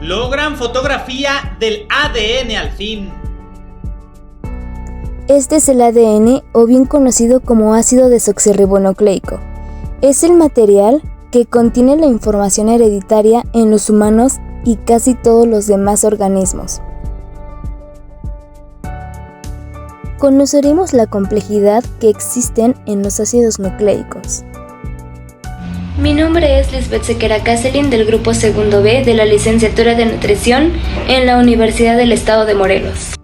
Logran fotografía del ADN al fin. Este es el ADN, o bien conocido como ácido desoxirribonucleico. Es el material que contiene la información hereditaria en los humanos y casi todos los demás organismos. Conoceremos la complejidad que existen en los ácidos nucleicos. Mi nombre es Lisbeth Sequera Caselin del grupo segundo B de la licenciatura de nutrición en la Universidad del Estado de Morelos.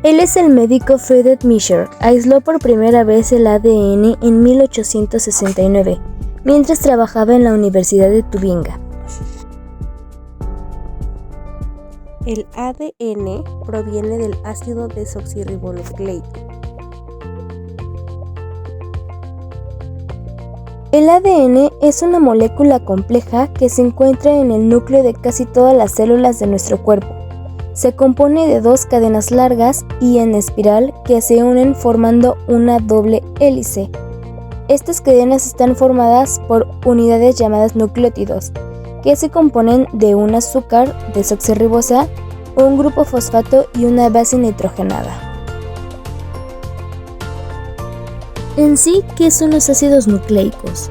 Él es el médico Friedrich Miescher. Aisló por primera vez el ADN en 1869, mientras trabajaba en la Universidad de Tubinga. El ADN proviene del ácido desoxirribonucleico. El ADN es una molécula compleja que se encuentra en el núcleo de casi todas las células de nuestro cuerpo. Se compone de dos cadenas largas y en espiral que se unen formando una doble hélice. Estas cadenas están formadas por unidades llamadas nucleótidos, que se componen de un azúcar desoxirribosa, un grupo fosfato y una base nitrogenada. En sí, ¿qué son los ácidos nucleicos?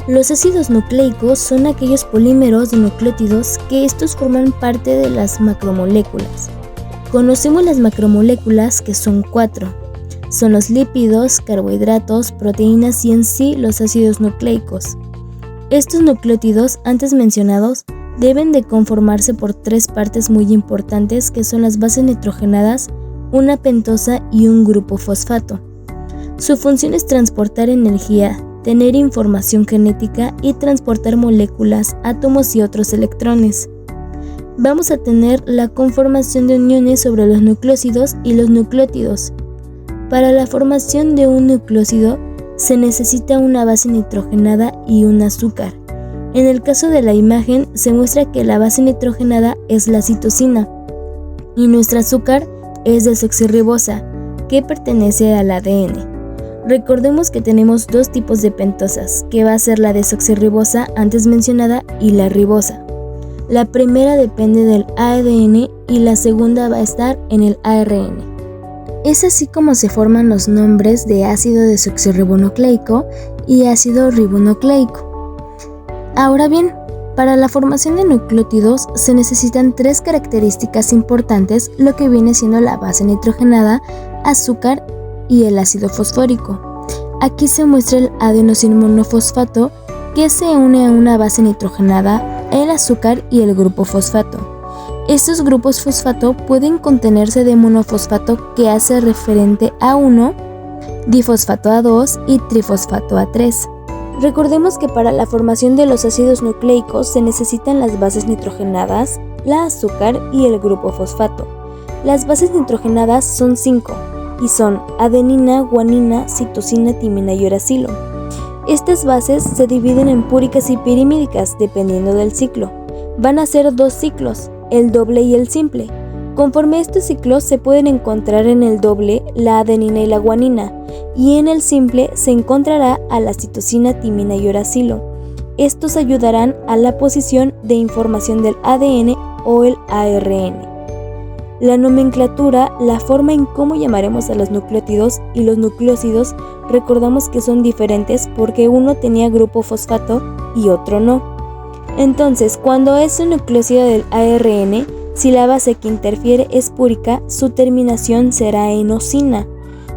Los ácidos nucleicos son aquellos polímeros de nucleótidos que estos forman parte de las macromoléculas. Conocemos las macromoléculas, que son 4. Son los lípidos, carbohidratos, proteínas y en sí los ácidos nucleicos. Estos nucleótidos antes mencionados deben de conformarse por 3 partes muy importantes, que son las bases nitrogenadas, una pentosa y un grupo fosfato. Su función es transportar energía, tener información genética y transportar moléculas, átomos y otros electrones. Vamos a tener la conformación de uniones sobre los nucleósidos y los nucleótidos. Para la formación de un nucleósido se necesita una base nitrogenada y un azúcar. En el caso de la imagen se muestra que la base nitrogenada es la citosina y nuestro azúcar es desoxirribosa, que pertenece al ADN. Recordemos que tenemos 2 tipos de pentosas, que va a ser la desoxirribosa antes mencionada y la ribosa. La primera depende del ADN y la segunda va a estar en el ARN. Es así como se forman los nombres de ácido desoxirribonucleico y ácido ribonucleico. Ahora bien, para la formación de nucleótidos se necesitan 3 características importantes, lo que viene siendo la base nitrogenada, azúcar y el ácido fosfórico. Aquí se muestra el adenosina-monofosfato, que se une a una base nitrogenada, el azúcar y el grupo fosfato. Estos grupos fosfato pueden contenerse de monofosfato, que hace referente a 1, difosfato a 2 y trifosfato a 3. Recordemos que para la formación de los ácidos nucleicos se necesitan las bases nitrogenadas, la azúcar y el grupo fosfato. Las bases nitrogenadas son 5 y son adenina, guanina, citosina, timina y uracilo. Estas bases se dividen en púricas y pirimídicas dependiendo del ciclo. Van a ser 2 ciclos, el doble y el simple. Conforme estos ciclos se pueden encontrar en el doble la adenina y la guanina, y en el simple se encontrará a la citosina, timina y uracilo. Estos ayudarán a la posición de información del ADN o el ARN. La nomenclatura, la forma en cómo llamaremos a los nucleótidos y los nucleósidos, recordamos que son diferentes porque uno tenía grupo fosfato y otro no. Entonces, cuando es un nucleósido del ARN, si la base que interfiere es púrica, su terminación será en osina.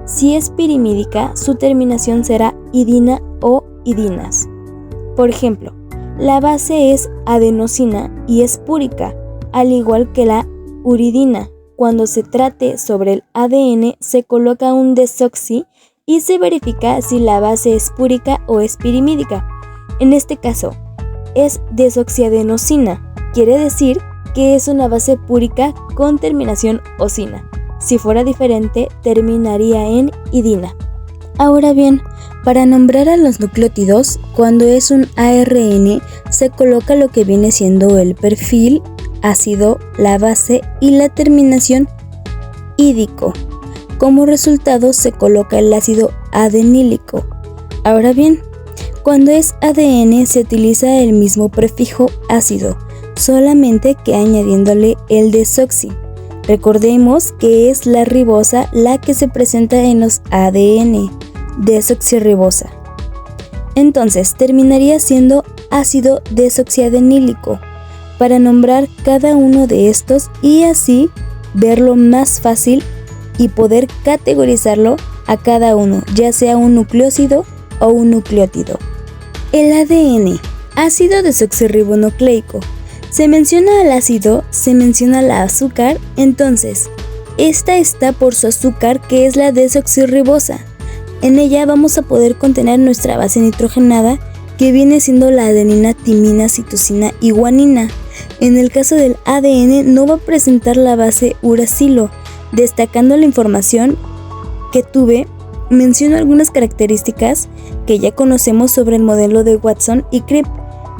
Si es pirimídica, su terminación será idina o idinas. Por ejemplo, la base es adenosina y es púrica, al igual que la uridina. Cuando se trate sobre el ADN, se coloca un desoxi y se verifica si la base es púrica o es pirimídica. En este caso, es desoxiadenosina, quiere decir que es una base púrica con terminación osina. Si fuera diferente, terminaría en idina. Ahora bien, para nombrar a los nucleótidos, cuando es un ARN, se coloca lo que viene siendo el perfil, ácido, la base y la terminación ídico. Como resultado se coloca el ácido adenílico. Ahora bien, cuando es ADN se utiliza el mismo prefijo ácido, solamente que añadiéndole el desoxi. Recordemos que es la ribosa la que se presenta en los ADN, desoxirribosa. Entonces terminaría siendo ácido desoxiadenílico para nombrar cada uno de estos y así verlo más fácil y poder categorizarlo a cada uno, ya sea un nucleósido o un nucleótido. El ADN, ácido desoxirribonucleico. Se menciona al ácido, se menciona la azúcar, entonces esta está por su azúcar, que es la desoxirribosa. En ella vamos a poder contener nuestra base nitrogenada, que viene siendo la adenina, timina, citosina y guanina. En el caso del ADN no va a presentar la base uracilo. Destacando la información que tuve, menciono algunas características que ya conocemos sobre el modelo de Watson y Crick,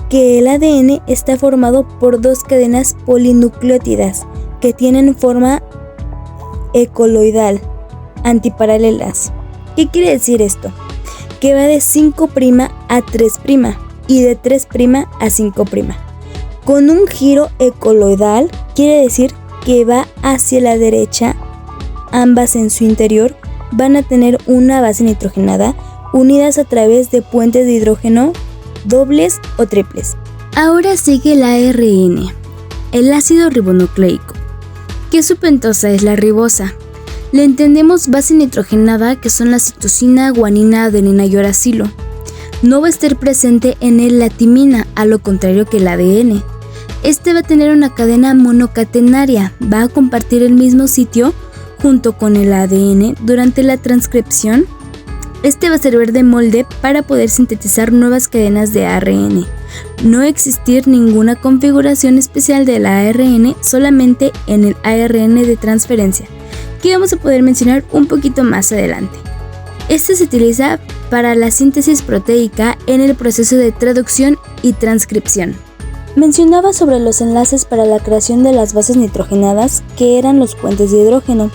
que el ADN está formado por 2 cadenas polinucleótidas que tienen forma ecoloidal, antiparalelas. ¿Qué quiere decir esto? Que va de 5' a 3' y de 3' a 5'. Con un giro ecoloidal quiere decir que va hacia la derecha. Ambas en su interior van a tener una base nitrogenada unidas a través de puentes de hidrógeno dobles o triples. Ahora sigue el ARN, el ácido ribonucleico. ¿Qué su pentosa es la ribosa? Le entendemos base nitrogenada, que son la citosina, guanina, adenina y uracilo. No va a estar presente en él la timina, a lo contrario que el ADN. Este va a tener una cadena monocatenaria, va a compartir el mismo sitio junto con el ADN durante la transcripción. Este va a servir de molde para poder sintetizar nuevas cadenas de ARN. No existir ninguna configuración especial del ARN, solamente en el ARN de transferencia, que vamos a poder mencionar un poquito más adelante. Este se utiliza para la síntesis proteica en el proceso de traducción y transcripción. Mencionaba sobre los enlaces para la creación de las bases nitrogenadas, que eran los puentes de hidrógeno.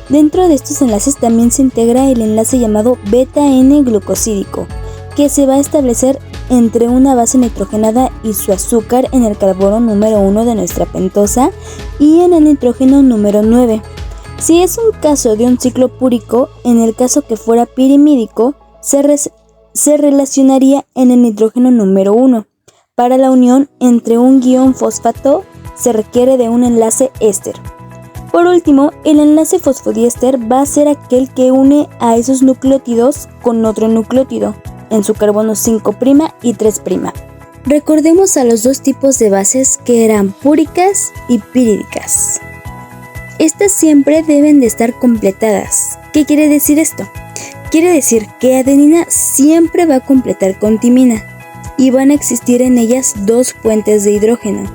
Dentro de estos enlaces también se integra el enlace llamado beta-N-glucosídico, que se va a establecer entre una base nitrogenada y su azúcar en el carbono número 1 de nuestra pentosa y en el nitrógeno número 9. Si es un caso de un ciclo púrico, en el caso que fuera pirimídico, se relacionaría en el nitrógeno número 1. Para la unión entre un guión fosfato se requiere de un enlace éster. Por último, el enlace fosfodiéster va a ser aquel que une a esos nucleótidos con otro nucleótido, en su carbono 5' y 3'. Recordemos a los dos tipos de bases, que eran púricas y pirídicas. Estas siempre deben de estar completadas. ¿Qué quiere decir esto? Quiere decir que adenina siempre va a completar con timina y van a existir en ellas 2 puentes de hidrógeno.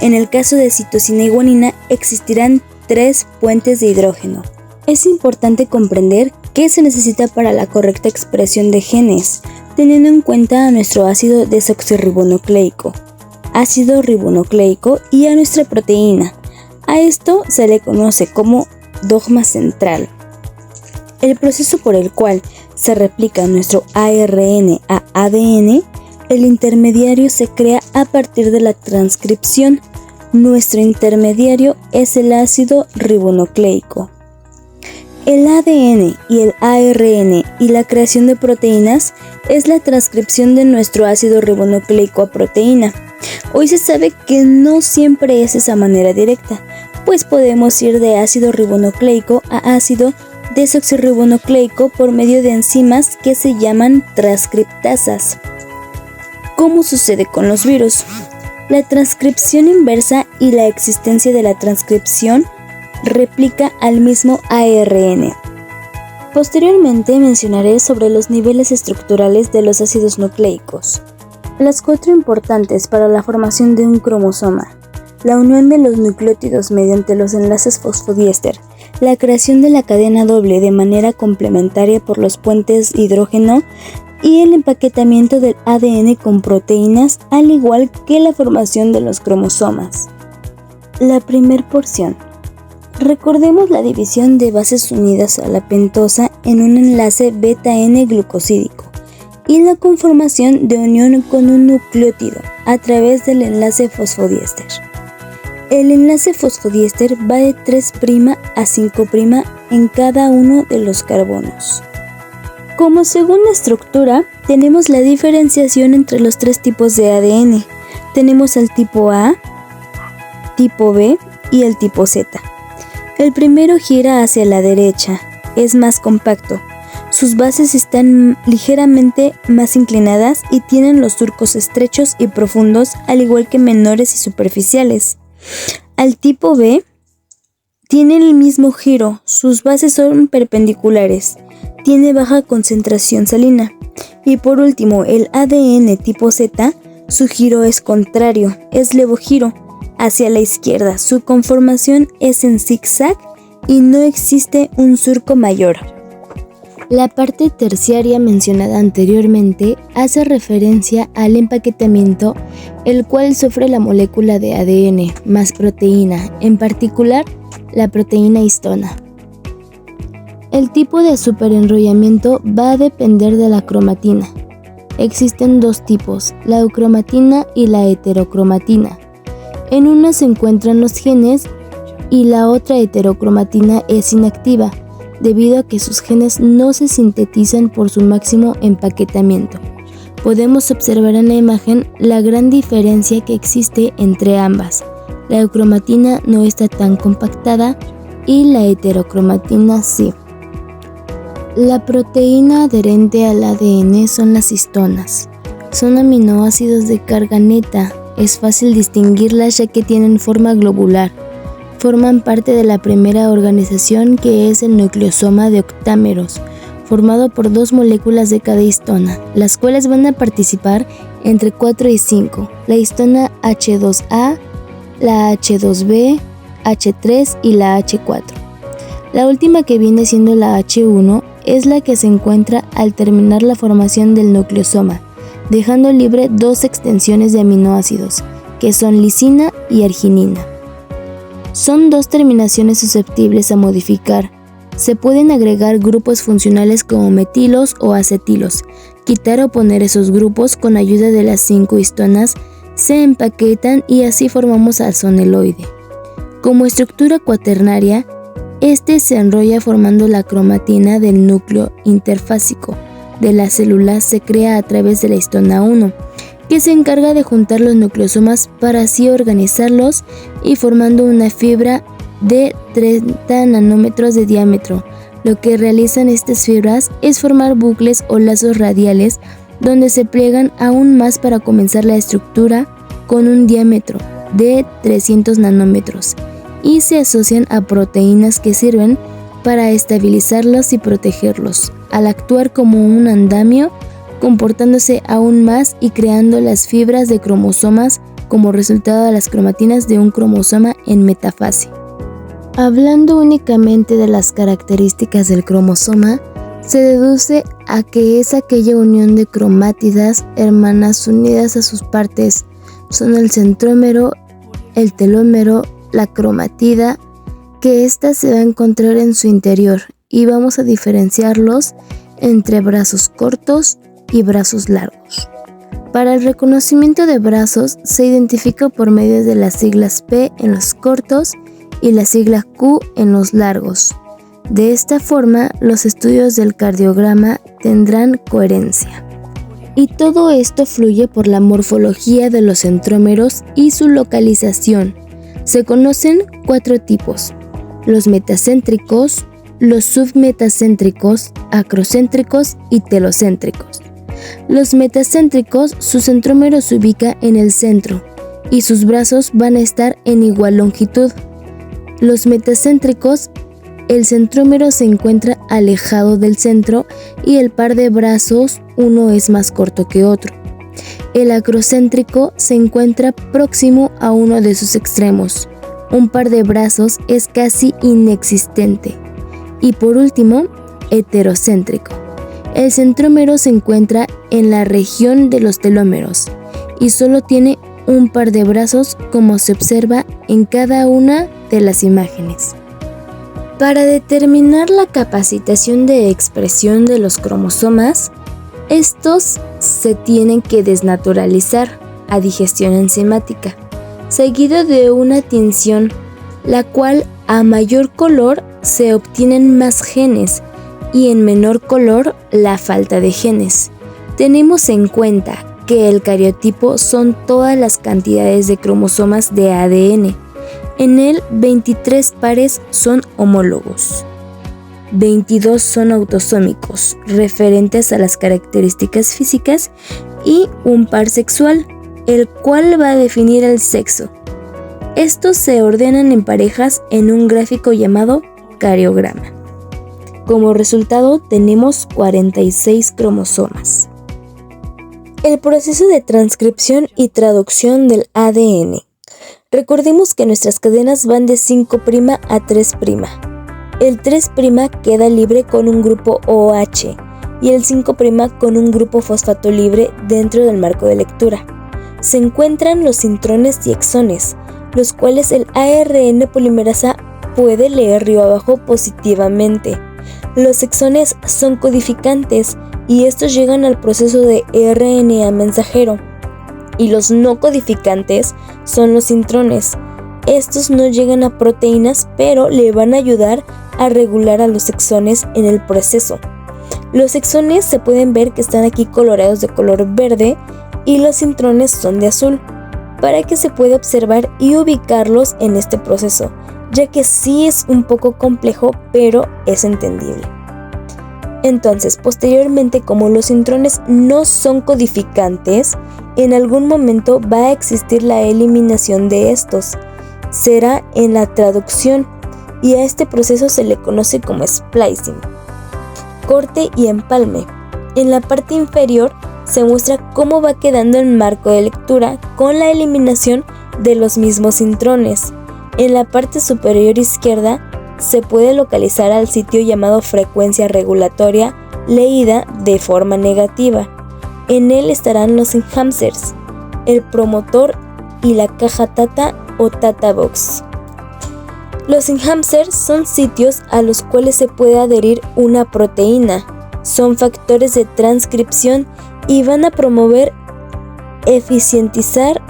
En el caso de citosina y guanina existirán 3 puentes de hidrógeno. Es importante comprender qué se necesita para la correcta expresión de genes, teniendo en cuenta a nuestro ácido desoxirribonucleico, ácido ribonucleico y a nuestra proteína. A esto se le conoce como dogma central. El proceso por el cual se replica nuestro ARN a ADN, el intermediario se crea a partir de la transcripción. Nuestro intermediario es el ácido ribonucleico. El ADN y el ARN y la creación de proteínas es la transcripción de nuestro ácido ribonucleico a proteína. Hoy se sabe que no siempre es esa manera directa, pues podemos ir de ácido ribonucleico a ácido desoxirribonucleico por medio de enzimas que se llaman transcriptasas. ¿Cómo sucede con los virus? La transcripción inversa y la existencia de la transcripción replica al mismo ARN. Posteriormente mencionaré sobre los niveles estructurales de los ácidos nucleicos. Las 4 importantes para la formación de un cromosoma: la unión de los nucleótidos mediante los enlaces fosfodiéster, la creación de la cadena doble de manera complementaria por los puentes hidrógeno y el empaquetamiento del ADN con proteínas, al igual que la formación de los cromosomas. La primer porción. Recordemos la división de bases unidas a la pentosa en un enlace beta-N-glucosídico y la conformación de unión con un nucleótido a través del enlace fosfodiéster. El enlace fosfodiéster va de 3' a 5' en cada uno de los carbonos. Como segunda estructura, tenemos la diferenciación entre los 3 tipos de ADN. Tenemos el tipo A, tipo B y el tipo Z. El primero gira hacia la derecha, es más compacto. Sus bases están ligeramente más inclinadas y tienen los surcos estrechos y profundos, al igual que menores y superficiales. Al tipo B tiene el mismo giro, sus bases son perpendiculares, tiene baja concentración salina. Y por último, el ADN tipo Z, su giro es contrario, es levogiro, hacia la izquierda. Su conformación es en zigzag y no existe un surco mayor. La parte terciaria mencionada anteriormente hace referencia al empaquetamiento, el cual sufre la molécula de ADN más proteína, en particular la proteína histona. El tipo de superenrollamiento va a depender de la cromatina. Existen 2 tipos, la eucromatina y la heterocromatina. En una se encuentran los genes y la otra heterocromatina es inactiva, debido a que sus genes no se sintetizan por su máximo empaquetamiento. Podemos observar en la imagen la gran diferencia que existe entre ambas. La eucromatina no está tan compactada y la heterocromatina sí. La proteína adherente al ADN son las histonas. Son aminoácidos de carga neta. Es fácil distinguirlas ya que tienen forma globular. Forman parte de la primera organización, que es el nucleosoma de octámeros, formado por 2 moléculas de cada histona, las cuales van a participar entre 4 y 5, la histona H2A, la H2B, H3 y la H4. La última, que viene siendo la H1, es la que se encuentra al terminar la formación del nucleosoma, dejando libre 2 extensiones de aminoácidos, que son lisina y arginina. Son 2 terminaciones susceptibles a modificar. Se pueden agregar grupos funcionales como metilos o acetilos. Quitar o poner esos grupos con ayuda de las 5 histonas se empaquetan y así formamos al soneloide. Como estructura cuaternaria, este se enrolla formando la cromatina del núcleo interfásico de la célula. Se crea a través de la histona 1, que se encarga de juntar los nucleosomas para así organizarlos y formando una fibra de 30 nanómetros de diámetro. Lo que realizan estas fibras es formar bucles o lazos radiales donde se pliegan aún más para comenzar la estructura con un diámetro de 300 nanómetros y se asocian a proteínas que sirven para estabilizarlos y protegerlos, al actuar como un andamio, comportándose aún más y creando las fibras de cromosomas como resultado de las cromatinas de un cromosoma en metafase. Hablando únicamente de las características del cromosoma, se deduce a que es aquella unión de cromátidas hermanas unidas a sus partes. Son el centrómero, el telómero, la cromatida, que ésta se va a encontrar en su interior, y vamos a diferenciarlos entre brazos cortos y brazos largos. Para el reconocimiento de brazos se identifica por medio de las siglas P en los cortos y la sigla Q en los largos. De esta forma, los estudios del cardiograma tendrán coherencia. Y todo esto fluye por la morfología de los centrómeros y su localización. Se conocen 4 tipos: los metacéntricos, los submetacéntricos, acrocéntricos y telocéntricos. Los metacéntricos, su centrómero se ubica en el centro y sus brazos van a estar en igual longitud. Los metacéntricos, el centrómero se encuentra alejado del centro y el par de brazos, uno es más corto que otro. El acrocéntrico se encuentra próximo a uno de sus extremos. Un par de brazos es casi inexistente. Y por último, heterocéntrico. El centrómero se encuentra en la región de los telómeros y solo tiene un par de brazos, como se observa en cada una de las imágenes. Para determinar la capacitación de expresión de los cromosomas, estos se tienen que desnaturalizar a digestión enzimática. seguido de una tinción, la cual a mayor color se obtienen más genes y en menor color la falta de genes. Tenemos en cuenta que el cariotipo son todas las cantidades de cromosomas de ADN. En él, 23 pares son homólogos, 22 son autosómicos, referentes a las características físicas, y un par sexual, el cual va a definir el sexo. Estos se ordenan en parejas en un gráfico llamado cariograma. Como resultado tenemos 46 cromosomas. El proceso de transcripción y traducción del ADN. Recordemos que nuestras cadenas van de 5' a 3'. El 3' queda libre con un grupo OH y el 5' con un grupo fosfato libre dentro del marco de lectura. Se encuentran los intrones y exones, los cuales el ARN polimerasa puede leer río abajo positivamente. Los exones son codificantes y estos llegan al proceso de RNA mensajero. Y los no codificantes son los intrones. Estos no llegan a proteínas, pero le van a ayudar a regular a los exones en el proceso. Los exones se pueden ver que están aquí coloreados de color verde y los intrones son de azul, para que se pueda observar y ubicarlos en este proceso, ya que sí es un poco complejo, pero es entendible. Entonces, posteriormente, como los intrones no son codificantes, en algún momento va a existir la eliminación de estos. Será en la traducción y a este proceso se le conoce como splicing. Corte y empalme. En la parte inferior se muestra cómo va quedando el marco de lectura con la eliminación de los mismos intrones. En la parte superior izquierda se puede localizar al sitio llamado frecuencia regulatoria leída de forma negativa. En él estarán los enhancers, el promotor y la caja Tata o Tata Box. Los enhancers son sitios a los cuales se puede adherir una proteína. Son factores de transcripción y van a promover, eficientizar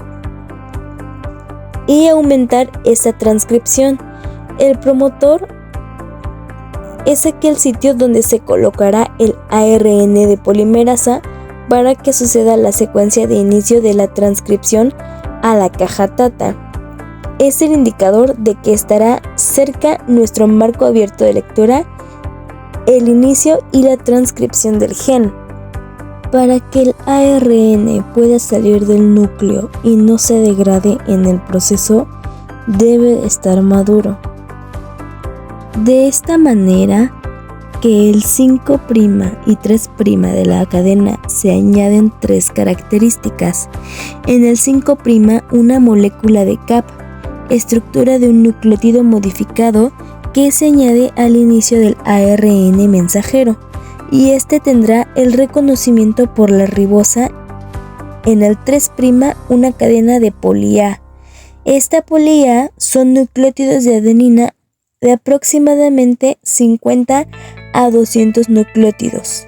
y aumentar esa transcripción. El promotor es aquel sitio donde se colocará el ARN de polimerasa para que suceda la secuencia de inicio de la transcripción a la caja Tata. Es el indicador de que estará cerca nuestro marco abierto de lectura, el inicio y la transcripción del gen. Para que el ARN pueda salir del núcleo y no se degrade en el proceso, debe estar maduro. De esta manera, que el 5' y 3' de la cadena se añaden 3 características. En el 5' una molécula de CAP, estructura de un nucleótido modificado que se añade al inicio del ARN mensajero, y este tendrá el reconocimiento por la ribosa. En el 3' una cadena de poli-A. Esta poli-A son nucleótidos de adenina de aproximadamente 50 a 200 nucleótidos.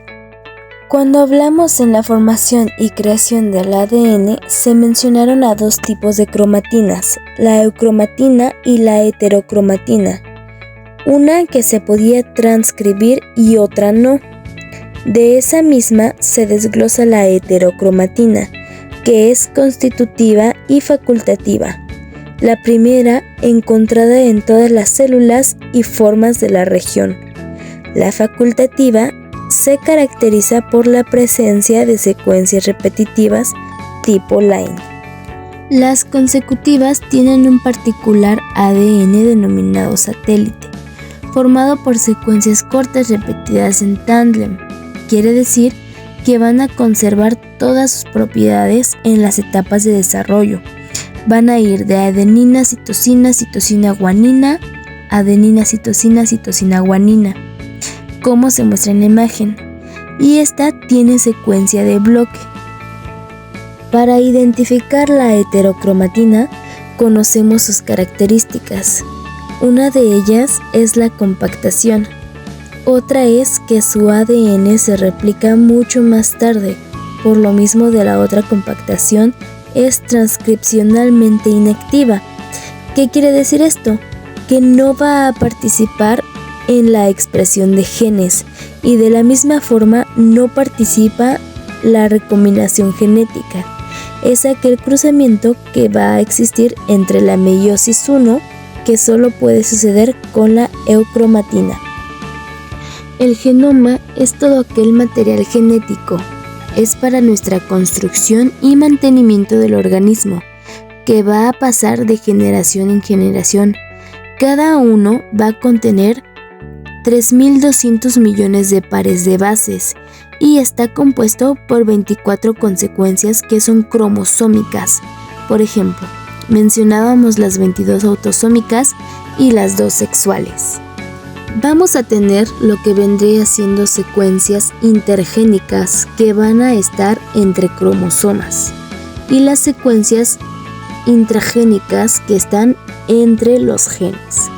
Cuando hablamos en la formación y creación del ADN, se mencionaron a 2 tipos de cromatinas, la eucromatina y la heterocromatina, una que se podía transcribir y otra no. De esa misma se desglosa la heterocromatina, que es constitutiva y facultativa. La primera encontrada en todas las células y formas de la región. La facultativa se caracteriza por la presencia de secuencias repetitivas tipo line. Las consecutivas tienen un particular ADN denominado satélite, formado por secuencias cortas repetidas en tándem. Quiere decir que van a conservar todas sus propiedades en las etapas de desarrollo. Van a ir de adenina, citosina, citosina, guanina, adenina, citosina, citosina, guanina, como se muestra en la imagen, y esta tiene secuencia de bloque. Para identificar la heterocromatina, conocemos sus características. Una de ellas es la compactación. Otra es que su ADN se replica mucho más tarde, por lo mismo de la otra compactación es transcripcionalmente inactiva. ¿Qué quiere decir esto? Que no va a participar en la expresión de genes y de la misma forma no participa la recombinación genética. Es aquel cruzamiento que va a existir entre la meiosis 1 que solo puede suceder con la eucromatina. El genoma es todo aquel material genético. Es para nuestra construcción y mantenimiento del organismo, que va a pasar de generación en generación. Cada uno va a contener 3.200 millones de pares de bases y está compuesto por 24 consecuencias que son cromosómicas. Por ejemplo, mencionábamos las 22 autosómicas y las 2 sexuales. Vamos a tener lo que vendría siendo secuencias intergénicas que van a estar entre cromosomas y las secuencias intragénicas que están entre los genes.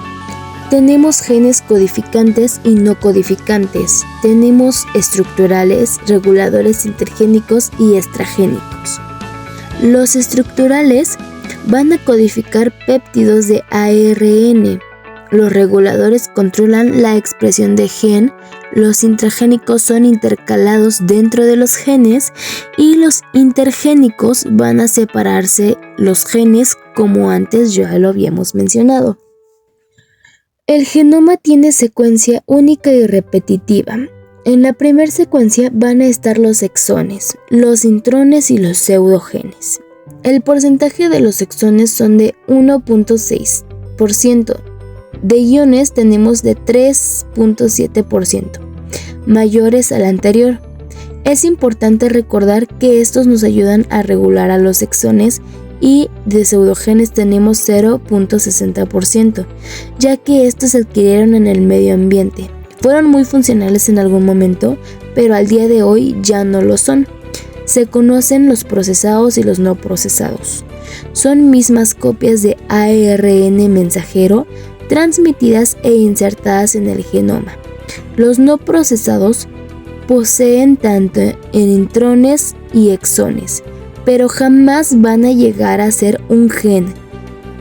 Tenemos genes codificantes y no codificantes. Tenemos estructurales, reguladores intergénicos y extragénicos. Los estructurales van a codificar péptidos de ARN. Los reguladores controlan la expresión de gen, los intragénicos son intercalados dentro de los genes y los intergénicos van a separarse los genes como antes ya lo habíamos mencionado. El genoma tiene secuencia única y repetitiva. En la primera secuencia van a estar los exones, los intrones y los pseudogenes. El porcentaje de los exones son de 1.6%. De iones tenemos de 3.7%, mayores al anterior. Es importante recordar que estos nos ayudan a regular a los exones y de pseudogenes tenemos 0.60%, ya que estos se adquirieron en el medio ambiente. Fueron muy funcionales en algún momento, pero al día de hoy ya no lo son. Se conocen los procesados y los no procesados. Son mismas copias de ARN mensajero transmitidas e insertadas en el genoma. Los no procesados poseen tanto en intrones y exones, pero jamás van a llegar a ser un gen.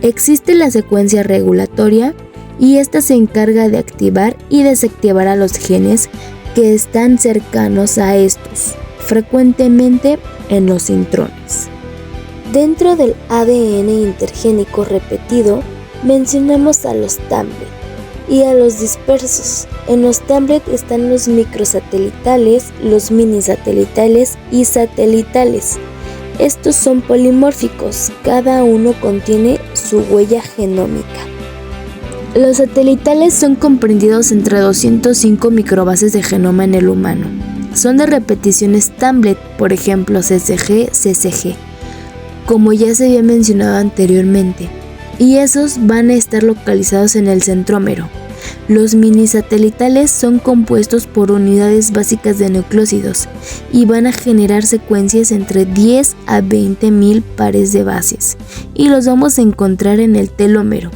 Existe la secuencia regulatoria y esta se encarga de activar y desactivar a los genes que están cercanos a estos, frecuentemente en los intrones. Dentro del ADN intergénico repetido, mencionamos a los Tamblet y a los dispersos. En los Tamblet están los microsatelitales, los minisatelitales y satelitales. Estos son polimórficos, cada uno contiene su huella genómica. Los satelitales son comprendidos entre 205 microbases de genoma en el humano. Son de repeticiones Tamblet, por ejemplo CCG, CCG, como ya se había mencionado anteriormente. Y esos van a estar localizados en el centrómero. Los minisatelitales son compuestos por unidades básicas de nucleósidos y van a generar secuencias entre 10 a 20.000 pares de bases y los vamos a encontrar en el telómero.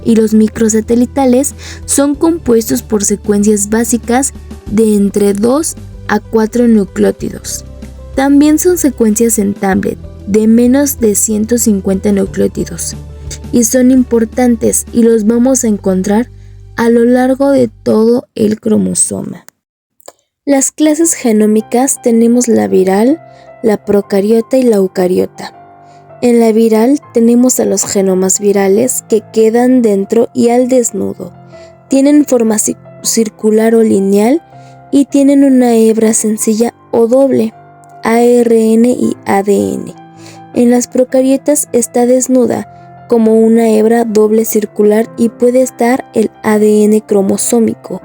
Y los microsatelitales son compuestos por secuencias básicas de entre 2 a 4 nucleótidos. También son secuencias en Tamblet de menos de 150 nucleótidos. Y son importantes y los vamos a encontrar a lo largo de todo el cromosoma. Las clases genómicas tenemos la viral, la procariota y la eucariota. En la viral tenemos a los genomas virales que quedan dentro y al desnudo. Tienen forma circular o lineal y tienen una hebra sencilla o doble, ARN y ADN. En las procariotas está desnuda, como una hebra doble circular y puede estar el ADN cromosómico.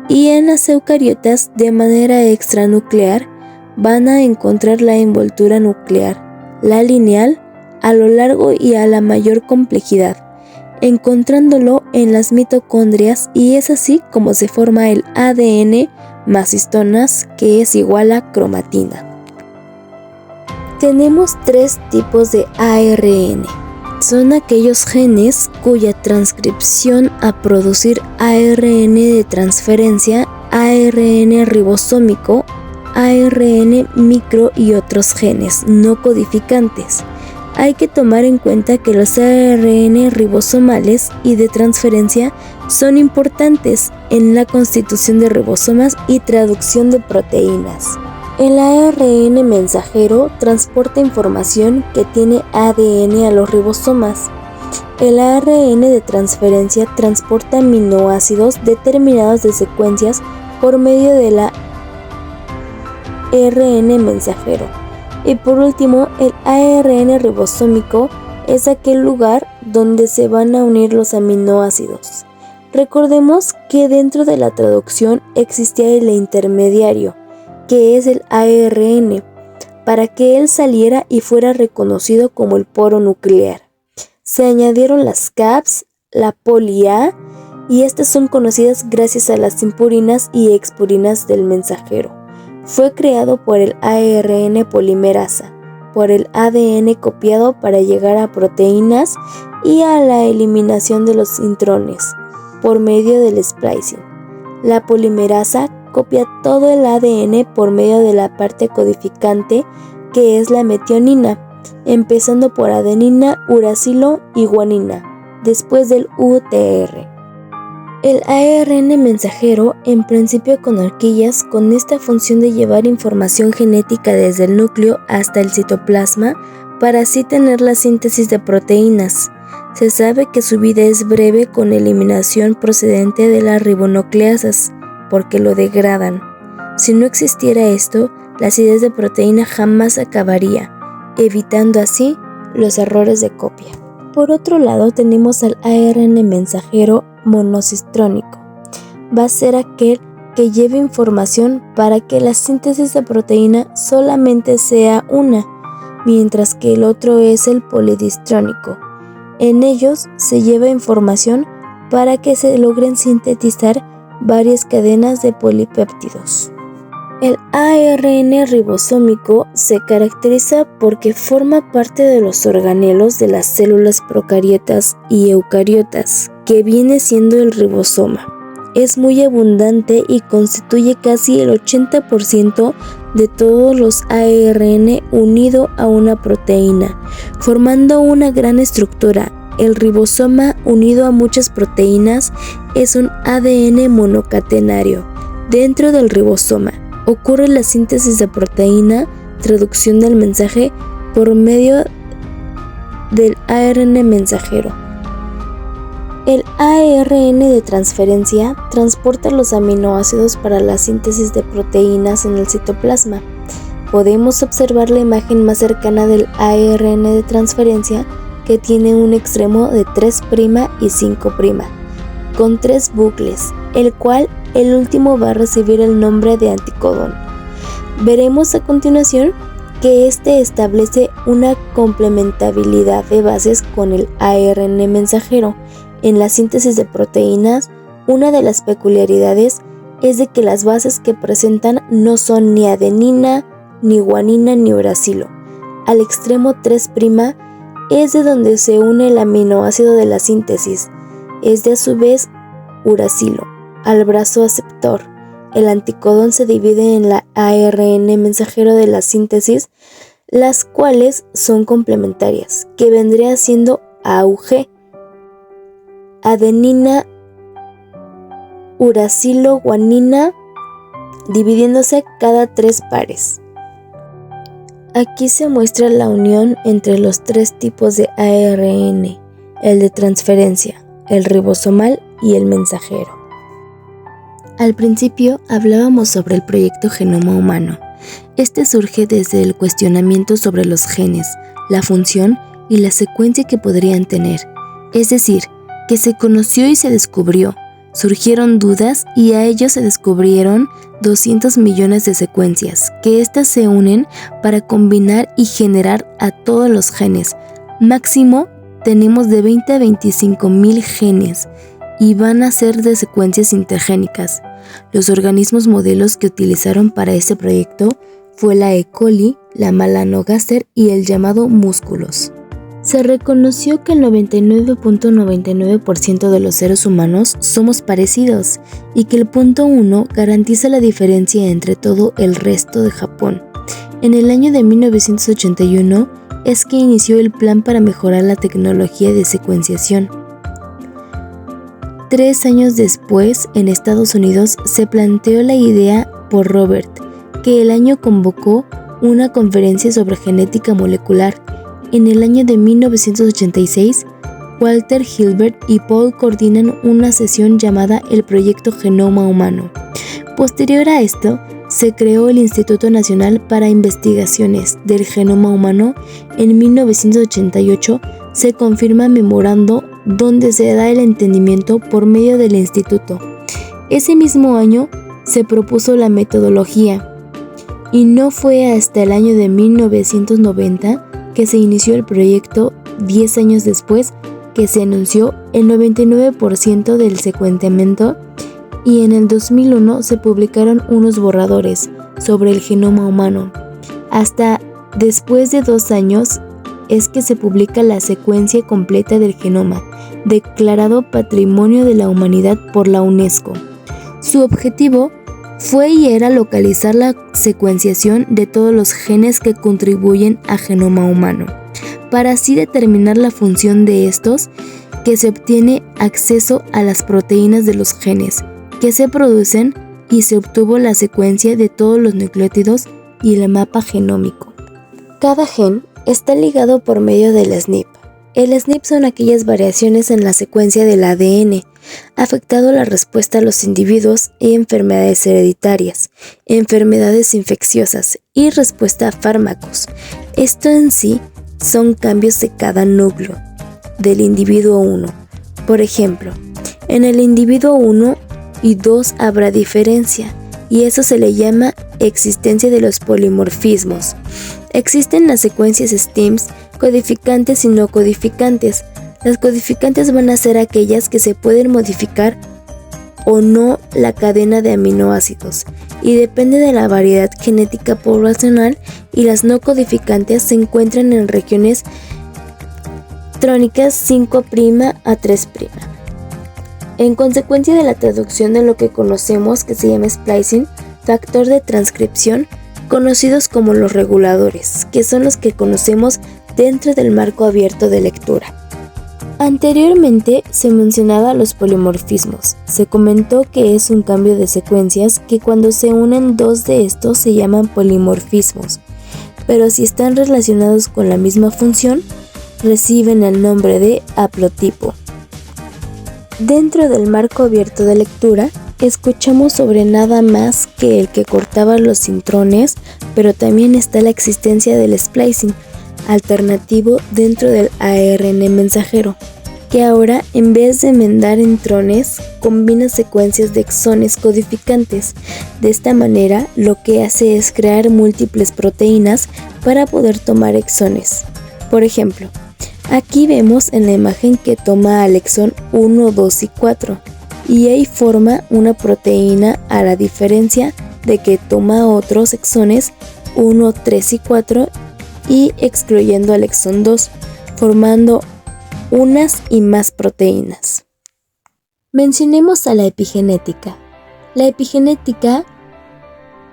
Y en las eucariotas, de manera extranuclear, van a encontrar la envoltura nuclear, la lineal, a lo largo y a la mayor complejidad, encontrándolo en las mitocondrias, y es así como se forma el ADN más histonas, que es igual a cromatina. Tenemos 3 tipos de ARN. Son aquellos genes cuya transcripción a producir ARN de transferencia, ARN ribosómico, ARN micro y otros genes no codificantes. hay que tomar en cuenta que los ARN ribosomales y de transferencia son importantes en la constitución de ribosomas y traducción de proteínas. El ARN mensajero transporta información que tiene ADN a los ribosomas. El ARN de transferencia transporta aminoácidos determinados de secuencias por medio de la ARN mensajero. Y por último, el ARN ribosómico es aquel lugar donde se van a unir los aminoácidos. Recordemos que dentro de la traducción existía el intermediario, que es el ARN, para que él saliera y fuera reconocido como el poro nuclear. Se añadieron las CAPS, la poli-A, y estas son conocidas gracias a las impurinas y expurinas del mensajero. Fue creado por el ARN polimerasa, por el ADN copiado para llegar a proteínas y a la eliminación de los intrones, por medio del splicing. La polimerasa copia todo el ADN por medio de la parte codificante que es la metionina, empezando por adenina, uracilo y guanina, después del UTR. El ARN mensajero, en principio con horquillas, con esta función de llevar información genética desde el núcleo hasta el citoplasma para así tener la síntesis de proteínas. Se sabe que su vida es breve con eliminación procedente de las ribonucleasas, porque lo degradan. Si no existiera esto, la acidez de proteína jamás acabaría, evitando así los errores de copia. Por otro lado, tenemos al ARN mensajero monocistrónico. Va a ser aquel que lleve información para que la síntesis de proteína solamente sea una, mientras que el otro es el polidistrónico. En ellos se lleva información para que se logren sintetizar varias cadenas de polipéptidos. El ARN ribosómico se caracteriza porque forma parte de los organelos de las células procariotas y eucariotas, que viene siendo el ribosoma. Es muy abundante y constituye casi el 80% de todos los ARN unido a una proteína, formando una gran estructura. El ribosoma unido a muchas proteínas es un ADN monocatenario. Dentro del ribosoma ocurre la síntesis de proteína, traducción del mensaje por medio del ARN mensajero. El ARN de transferencia transporta los aminoácidos para la síntesis de proteínas en el citoplasma. Podemos observar la imagen más cercana del ARN de transferencia, que tiene un extremo de 3' y 5', con 3 bucles, el cual el último va a recibir el nombre de anticodón. Veremos a continuación que este establece una complementabilidad de bases con el ARN mensajero. En la síntesis de proteínas, una de las peculiaridades es de que las bases que presentan no son ni adenina, ni guanina, ni uracilo. Al extremo 3' es de donde se une el aminoácido de la síntesis, es de a su vez uracilo. Al brazo aceptor, el anticodón se divide en la ARN mensajero de la síntesis, las cuales son complementarias, que vendría siendo AUG, adenina, uracilo, guanina, dividiéndose cada 3 pares. Aquí se muestra la unión entre los 3 tipos de ARN, el de transferencia, el ribosomal y el mensajero. Al principio hablábamos sobre el proyecto Genoma Humano. Este surge desde el cuestionamiento sobre los genes, la función y la secuencia que podrían tener. Es decir, que se conoció y se descubrió, surgieron dudas y a ello se descubrieron 200 millones de secuencias, que éstas se unen para combinar y generar a todos los genes. Máximo tenemos de 20 a 25 mil genes y van a ser de secuencias intergénicas. Los organismos modelos que utilizaron para este proyecto fue la E. coli, la Melanogaster y el llamado músculos. Se reconoció que el 99.99% de los seres humanos somos parecidos y que el punto 1 garantiza la diferencia entre todo el resto de Japón. En el año de 1981, es que inició el plan para mejorar la tecnología de secuenciación. 3 años después, en Estados Unidos, se planteó la idea por Robert, que el año convocó una conferencia sobre genética molecular. En el año de 1986, Walter Hilbert y Paul coordinan una sesión llamada el Proyecto Genoma Humano. Posterior a esto, se creó el Instituto Nacional para Investigaciones del Genoma Humano. En 1988 se confirma memorando donde se da el entendimiento por medio del instituto. Ese mismo año se propuso la metodología y no fue hasta el año de 1990 que se inició el proyecto. 10 años después que se anunció el 99% del secuenciamiento, y en el 2001 se publicaron unos borradores sobre el genoma humano. Hasta después de 2 años es que se publica la secuencia completa del genoma, declarado Patrimonio de la Humanidad por la UNESCO. Su objetivo fue y era localizar la secuenciación de todos los genes que contribuyen al genoma humano, para así determinar la función de estos, que se obtiene acceso a las proteínas de los genes que se producen, y se obtuvo la secuencia de todos los nucleótidos y el mapa genómico. Cada gen está ligado por medio del SNP. El SNP son aquellas variaciones en la secuencia del ADN, afectando la respuesta a los individuos y enfermedades hereditarias, enfermedades infecciosas y respuesta a fármacos. Esto en sí son cambios de cada núcleo del individuo 1. Por ejemplo, en el individuo 1 y 2 habrá diferencia, y eso se le llama existencia de los polimorfismos. Existen las secuencias STIMs, codificantes y no codificantes. Las codificantes van a ser aquellas que se pueden modificar o no la cadena de aminoácidos, y depende de la variedad genética poblacional, y las no codificantes se encuentran en regiones trónicas 5' a 3'. En consecuencia de la traducción de lo que conocemos que se llama splicing, factor de transcripción, conocidos como los reguladores, que son los que conocemos dentro del marco abierto de lectura. Anteriormente se mencionaba los polimorfismos. Se comentó que es un cambio de secuencias que cuando se unen 2 de estos se llaman polimorfismos, pero si están relacionados con la misma función, reciben el nombre de haplotipo. Dentro del marco abierto de lectura, escuchamos sobre nada más que el que cortaba los intrones, pero también está la existencia del splicing alternativo dentro del ARN mensajero, que ahora en vez de enmendar intrones, combina secuencias de exones codificantes. De esta manera, lo que hace es crear múltiples proteínas para poder tomar exones. Por ejemplo, aquí vemos en la imagen que toma al exón 1, 2 y 4, y ahí forma una proteína, a la diferencia de que toma otros exones 1, 3 y 4 y excluyendo al exón 2, formando unas y más proteínas. Mencionemos a la epigenética. La epigenética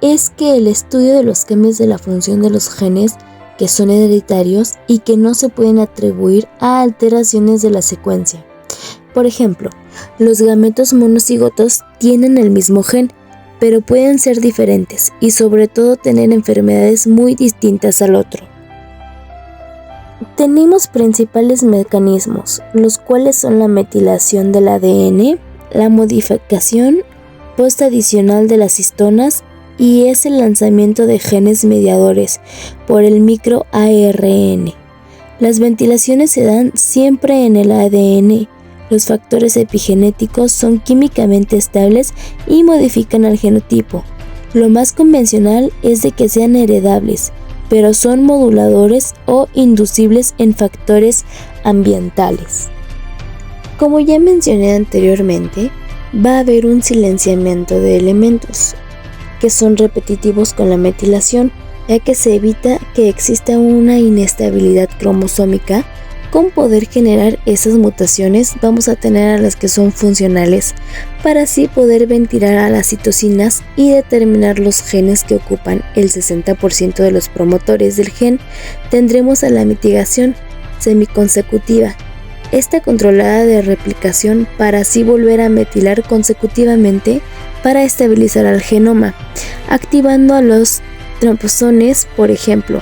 es que el estudio de los cambios de la función de los genes que son hereditarios y que no se pueden atribuir a alteraciones de la secuencia. Por ejemplo, los gametos monocigotos tienen el mismo gen, pero pueden ser diferentes y sobre todo tener enfermedades muy distintas al otro. Tenemos principales mecanismos, los cuales son la metilación del ADN, la modificación postadicional de las histonas y es el lanzamiento de genes mediadores por el microARN. Las ventilaciones se dan siempre en el ADN. Los factores epigenéticos son químicamente estables y modifican al genotipo. Lo más convencional es de que sean heredables, pero son moduladores o inducibles en factores ambientales. Como ya mencioné anteriormente, va a haber un silenciamiento de elementos que son repetitivos con la metilación, ya que se evita que exista una inestabilidad cromosómica Con poder generar esas mutaciones vamos a tener a las que son funcionales, para así poder ventilar a las citocinas y determinar los genes que ocupan el 60% de los promotores del gen. Tendremos a la mitigación semiconsecutiva, esta controlada de replicación para así volver a metilar consecutivamente para estabilizar al genoma, activando a los tramposones. Por ejemplo,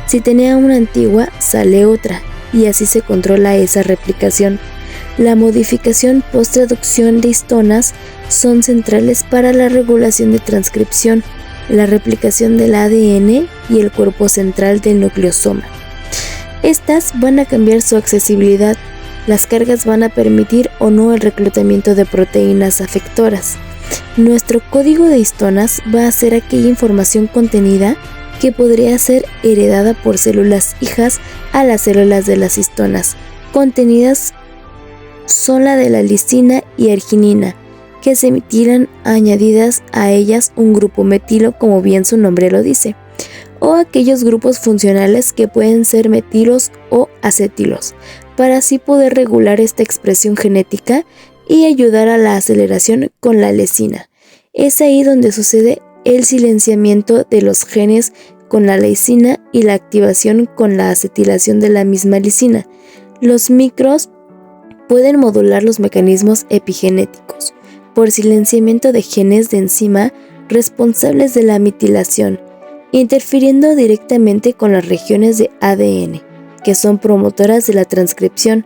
si tenía una antigua, sale otra, y así se controla esa replicación. La modificación post-traducción de histonas son centrales para la regulación de transcripción, la replicación del ADN y el cuerpo central del nucleosoma. Estas van a cambiar su accesibilidad. Las cargas van a permitir o no el reclutamiento de proteínas afectoras. Nuestro código de histonas va a ser aquella información contenida que podría ser heredada por células hijas a las células de las histonas. Contenidas son la de la lisina y arginina, que se metilan añadidas a ellas un grupo metilo, como bien su nombre lo dice, o aquellos grupos funcionales que pueden ser metilos o acetilos, para así poder regular esta expresión genética y ayudar a la aceleración con la lisina. Es ahí donde sucede el silenciamiento de los genes con la lisina y la activación con la acetilación de la misma lisina. Los micros pueden modular los mecanismos epigenéticos por silenciamiento de genes de enzima responsables de la metilación, interfiriendo directamente con las regiones de ADN, que son promotoras de la transcripción.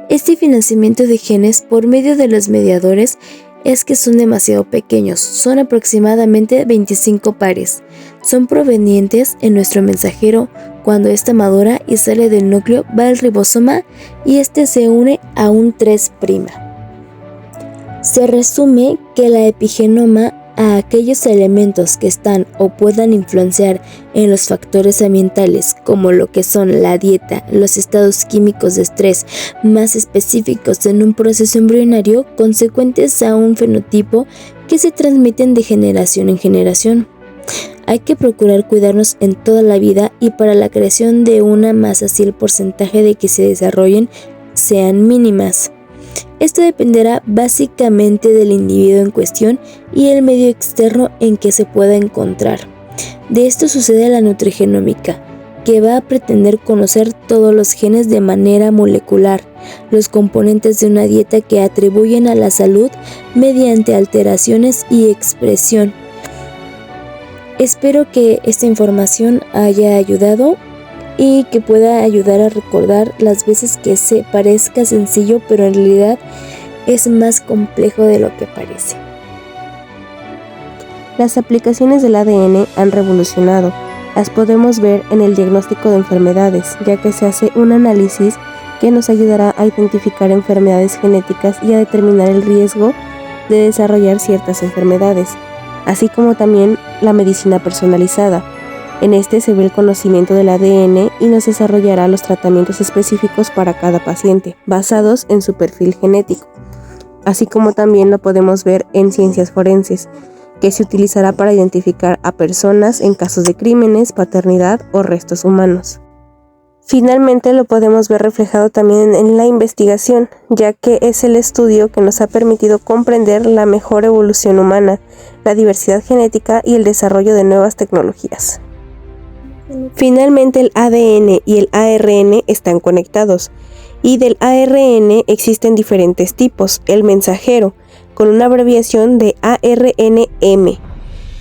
Este financiamiento de genes por medio de los mediadores es que son demasiado pequeños, son aproximadamente 25 pares. Son provenientes en nuestro mensajero. Cuando ésta madura y sale del núcleo, va al ribosoma y este se une a un 3'. Se resume que la epigenoma a aquellos elementos que están o puedan influenciar en los factores ambientales, como lo que son la dieta, los estados químicos de estrés más específicos en un proceso embrionario, consecuentes a un fenotipo que se transmiten de generación en generación. Hay que procurar cuidarnos en toda la vida, y para la creación de una masa así el porcentaje de que se desarrollen sean mínimas. Esto dependerá básicamente del individuo en cuestión y el medio externo en que se pueda encontrar. De esto sucede la nutrigenómica, que va a pretender conocer todos los genes de manera molecular, los componentes de una dieta que atribuyen a la salud mediante alteraciones y expresión. Espero que esta información haya ayudado y que pueda ayudar a recordar las veces que se parezca sencillo, pero en realidad es más complejo de lo que parece. Las aplicaciones del ADN han revolucionado. Las podemos ver en el diagnóstico de enfermedades, ya que se hace un análisis que nos ayudará a identificar enfermedades genéticas y a determinar el riesgo de desarrollar ciertas enfermedades, así como también la medicina personalizada. En este se ve el conocimiento del ADN y nos desarrollará los tratamientos específicos para cada paciente, basados en su perfil genético. Así como también lo podemos ver en ciencias forenses, que se utilizará para identificar a personas en casos de crímenes, paternidad o restos humanos. Finalmente lo podemos ver reflejado también en la investigación, ya que es el estudio que nos ha permitido comprender la mejor evolución humana, la diversidad genética y el desarrollo de nuevas tecnologías. Finalmente, el ADN y el ARN están conectados, y del ARN existen diferentes tipos. El mensajero, con una abreviación de ARNM.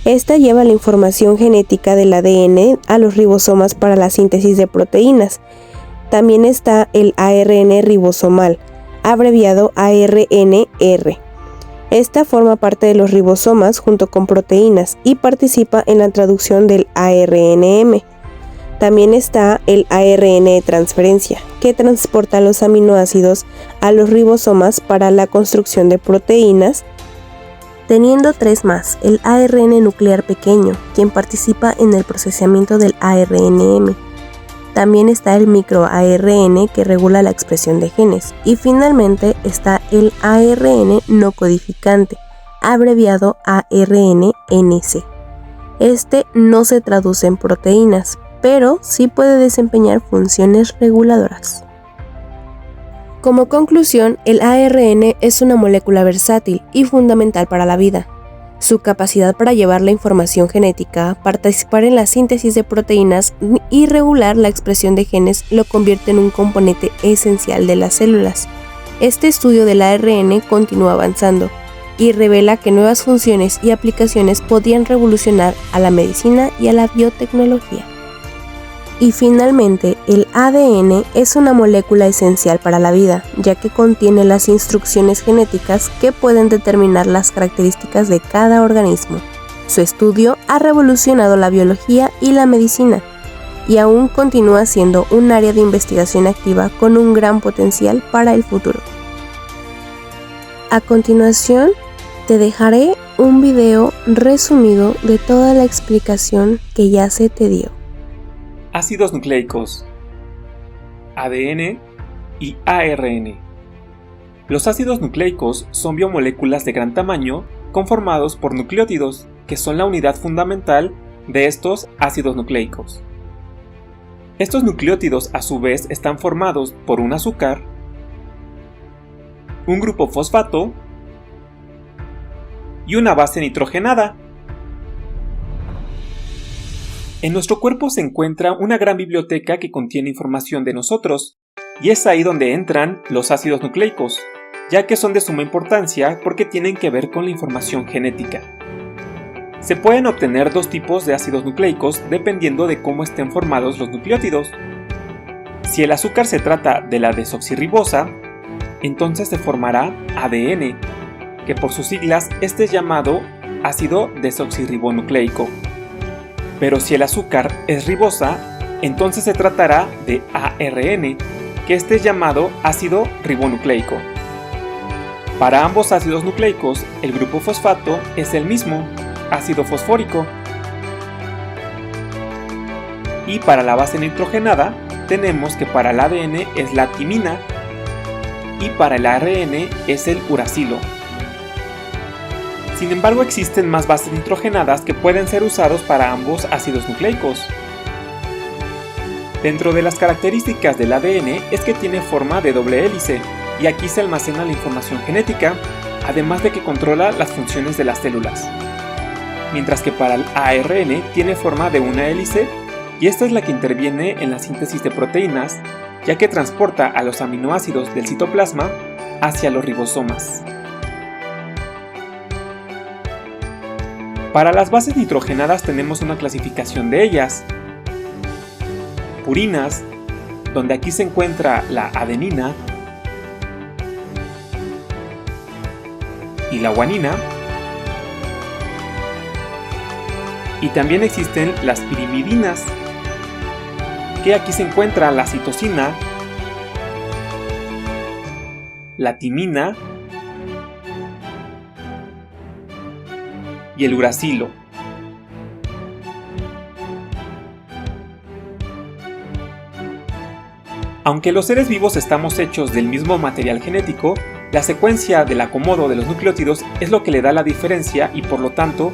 Esta lleva la información genética del ADN a los ribosomas para la síntesis de proteínas. También está el ARN ribosomal, abreviado ARNR. Esta forma parte de los ribosomas junto con proteínas y participa en la traducción del ARNM. También está el ARN de transferencia, que transporta los aminoácidos a los ribosomas para la construcción de proteínas, teniendo 3 más: el ARN nuclear pequeño, quien participa en el procesamiento del ARNM. También está el microARN, que regula la expresión de genes. Y finalmente está el ARN no codificante, abreviado ARNNC. Este no se traduce en proteínas, pero sí puede desempeñar funciones reguladoras. Como conclusión, el ARN es una molécula versátil y fundamental para la vida. Su capacidad para llevar la información genética, participar en la síntesis de proteínas y regular la expresión de genes lo convierte en un componente esencial de las células. Este estudio del ARN continúa avanzando y revela que nuevas funciones y aplicaciones podrían revolucionar a la medicina y a la biotecnología. Y finalmente, el ADN es una molécula esencial para la vida, ya que contiene las instrucciones genéticas que pueden determinar las características de cada organismo. Su estudio ha revolucionado la biología y la medicina, y aún continúa siendo un área de investigación activa con un gran potencial para el futuro. A continuación, te dejaré un video resumido de toda la explicación que ya se te dio. Ácidos nucleicos, ADN y ARN. Los ácidos nucleicos son biomoléculas de gran tamaño conformados por nucleótidos, que son la unidad fundamental de estos ácidos nucleicos. Estos nucleótidos a su vez están formados por un azúcar, un grupo fosfato y una base nitrogenada. En nuestro cuerpo se encuentra una gran biblioteca que contiene información de nosotros, y es ahí donde entran los ácidos nucleicos, ya que son de suma importancia porque tienen que ver con la información genética. Se pueden obtener dos tipos de ácidos nucleicos dependiendo de cómo estén formados los nucleótidos. Si el azúcar se trata de la desoxirribosa, entonces se formará ADN, que por sus siglas este es llamado ácido desoxirribonucleico. Pero si el azúcar es ribosa, entonces se tratará de ARN, que este es llamado ácido ribonucleico. Para ambos ácidos nucleicos, el grupo fosfato es el mismo, ácido fosfórico. Y para la base nitrogenada, tenemos que para el ADN es la timina y para el ARN es el uracilo. Sin embargo, existen más bases nitrogenadas que pueden ser usados para ambos ácidos nucleicos. Dentro de las características del ADN es que tiene forma de doble hélice, y aquí se almacena la información genética, además de que controla las funciones de las células. Mientras que para el ARN tiene forma de una hélice, y esta es la que interviene en la síntesis de proteínas, ya que transporta a los aminoácidos del citoplasma hacia los ribosomas. Para las bases nitrogenadas tenemos una clasificación de ellas. Purinas, donde aquí se encuentra la adenina y la guanina. Y también existen las pirimidinas, que aquí se encuentra la citosina, la timina y el uracilo. Aunque los seres vivos estamos hechos del mismo material genético, la secuencia del acomodo de los nucleótidos es lo que le da la diferencia y por lo tanto,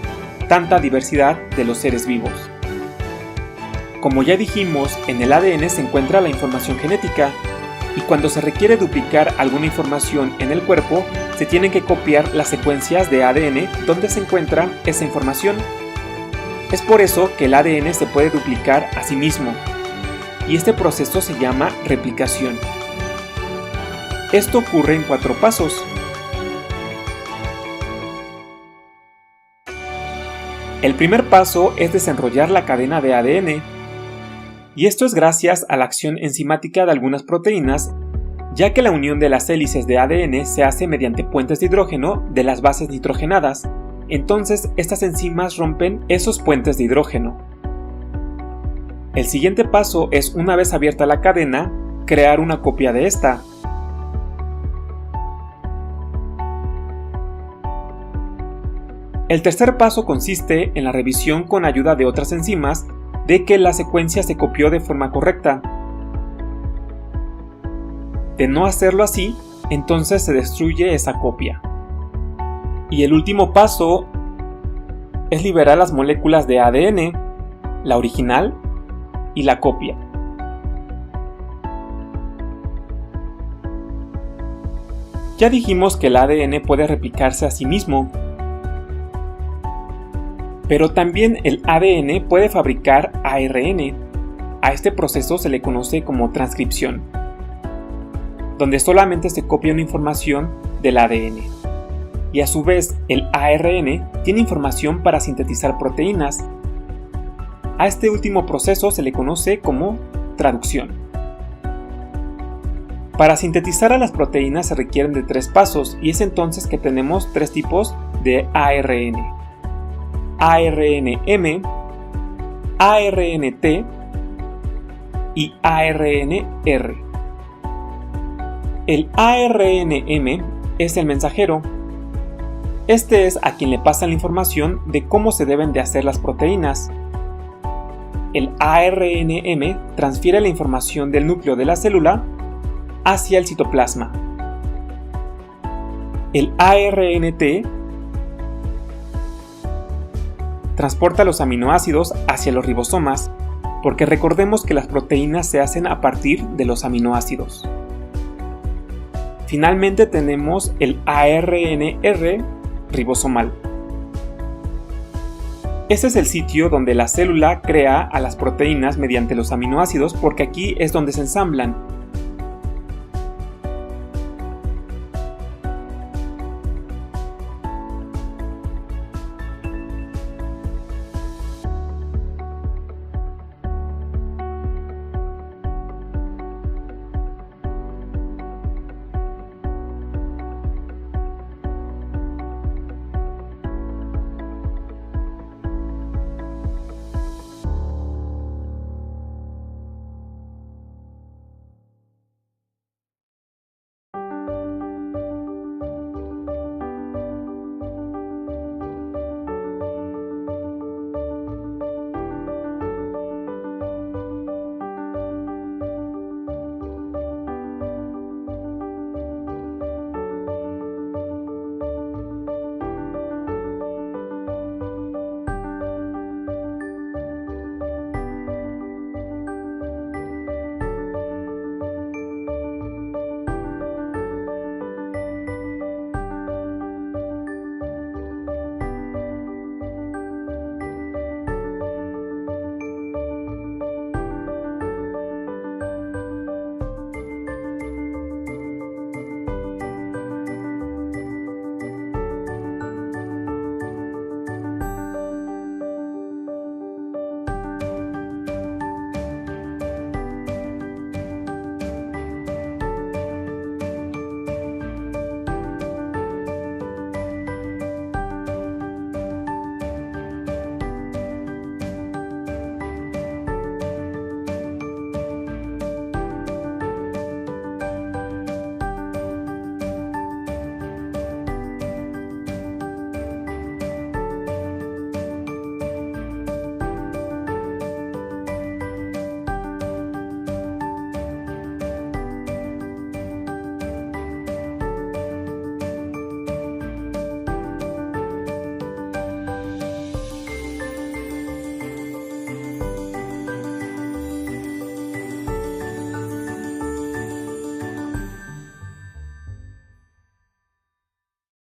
tanta diversidad de los seres vivos. Como ya dijimos, en el ADN se encuentra la información genética, y cuando se requiere duplicar alguna información en el cuerpo, se tienen que copiar las secuencias de ADN donde se encuentra esa información. Es por eso que el ADN se puede duplicar a sí mismo, y este proceso se llama replicación. Esto ocurre en 4 pasos. El primer paso es desenrollar la cadena de ADN, y esto es gracias a la acción enzimática de algunas proteínas, ya que la unión de las hélices de ADN se hace mediante puentes de hidrógeno de las bases nitrogenadas. Entonces estas enzimas rompen esos puentes de hidrógeno. El siguiente paso es, una vez abierta la cadena, crear una copia de esta. El tercer paso consiste en la revisión con ayuda de otras enzimas de que la secuencia se copió de forma correcta. De no hacerlo así, entonces se destruye esa copia. Y el último paso es liberar las moléculas de ADN, la original y la copia. Ya dijimos que el ADN puede replicarse a sí mismo, pero también el ADN puede fabricar ARN. A este proceso se le conoce como transcripción, donde solamente se copia una información del ADN. Y a su vez, el ARN tiene información para sintetizar proteínas. A este último proceso se le conoce como traducción. Para sintetizar a las proteínas se requieren de 3 pasos, y es entonces que tenemos 3 tipos de ARN: ARN-M, ARN-T y ARN-R. El ARN-M es el mensajero. Este es a quien le pasan la información de cómo se deben de hacer las proteínas. El ARN-M transfiere la información del núcleo de la célula hacia el citoplasma. El ARN-T transporta los aminoácidos hacia los ribosomas, porque recordemos que las proteínas se hacen a partir de los aminoácidos. Finalmente tenemos el ARN-R ribosomal. Este es el sitio donde la célula crea a las proteínas mediante los aminoácidos, porque aquí es donde se ensamblan.